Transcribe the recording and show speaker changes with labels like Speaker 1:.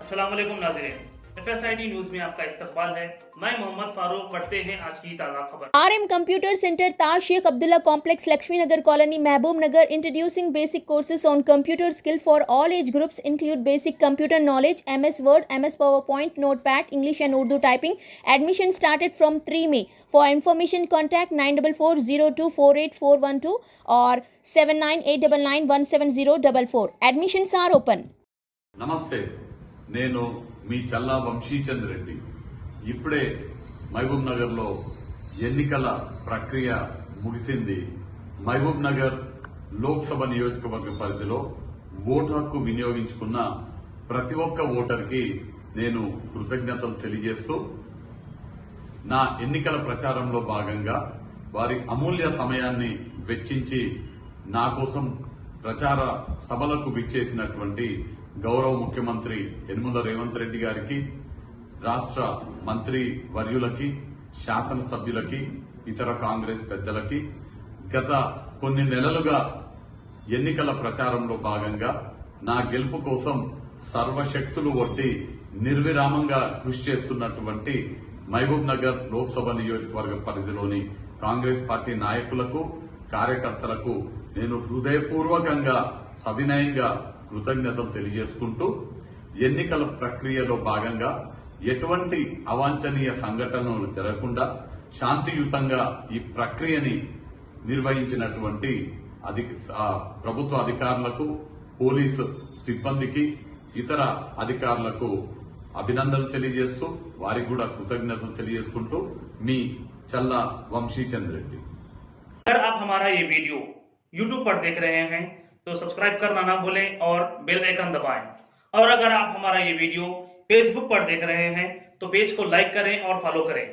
Speaker 1: अस्सलाम वालेकुम नाज़रीन, FSID न्यूज में आपका इस्तकबाल है। मैं मोहम्मद फारूक। पढ़ते हैं आज की ताज़ा खबर।
Speaker 2: RM Computer Center, Taj Sheikh Abdullah Complex, Lakshmi Nagar Colony, Mehboob Nagar, introducing basic courses on computer skill for all age groups, include basic computer knowledge, MS Word, MS PowerPoint, Notepad, English and Urdu typing. Admission started from 3 May. For information, contact 9440248412 or 7989917044. Admissions are open.
Speaker 3: నమస్తే, నేను మీ చల్లా వంశీచంద్ రెడ్డి. ఇప్పుడే మహబూబ్ నగర్ లో ఎన్నికల ప్రక్రియ ముగిసింది. మహబూబ్ నగర్ లోక్సభ నియోజకవర్గ పరిధిలో vote హక్కు వినియోగించుకున్న ప్రతి ఒక్క ఓటర్కి నేను కృతజ్ఞతలు తెలియజేస్తూ నా ఎన్నికల ప్రచారంలో భాగంగా వారి అమూల్య సమయాన్ని వెచ్చించి నా కోసం ప్రచార సభలకు విచ్చేసినటువంటి గౌరవ ముఖ్యమంత్రి యనమల రేవంత్ రెడ్డి గారికి, రాష్ట్ర మంత్రి వర్యులకి, శాసనసభ్యులకి, ఇతర కాంగ్రెస్ పెద్దలకి గత కొన్ని నెలలుగా ఎన్నికల ప్రచారంలో భాగంగా నా గెలుపు కోసం సర్వశక్తులు ఒడ్డి నిర్విరామంగా కృషి చేస్తున్నటువంటి మహబూబ్ నగర్ లోక్సభ నియోజకవర్గ పరిధిలోని కాంగ్రెస్ పార్టీ నాయకులకు, కార్యకర్తలకు నేను హృదయపూర్వకంగా సవినయంగా కృతజ్ఞతలు తెలియజేసుకుంటూ ఎన్నికల ప్రక్రియలో భాగంగా ఎటువంటి అవాంఛనీయ సంఘటనలు జరగకుండా శాంతియుతంగా ఈ ప్రక్రియని నిర్వహించినటువంటి ప్రభుత్వ అధికారులకు, పోలీసు సిబ్బందికి, ఇతర అధికారులకు అభినందనలు తెలియజేస్తూ వారికి కూడా కృతజ్ఞతలు తెలియజేసుకుంటూ మీ చల్లా వంశీచంద్ రెడ్డి.
Speaker 1: अगर आप हमारा ये वीडियो YouTube पर देख रहे हैं तो सब्सक्राइब करना ना भूलें और बेल आइकन दबाएं। और अगर आप हमारा ये वीडियो Facebook पर देख रहे हैं तो पेज को लाइक करें और फॉलो करें।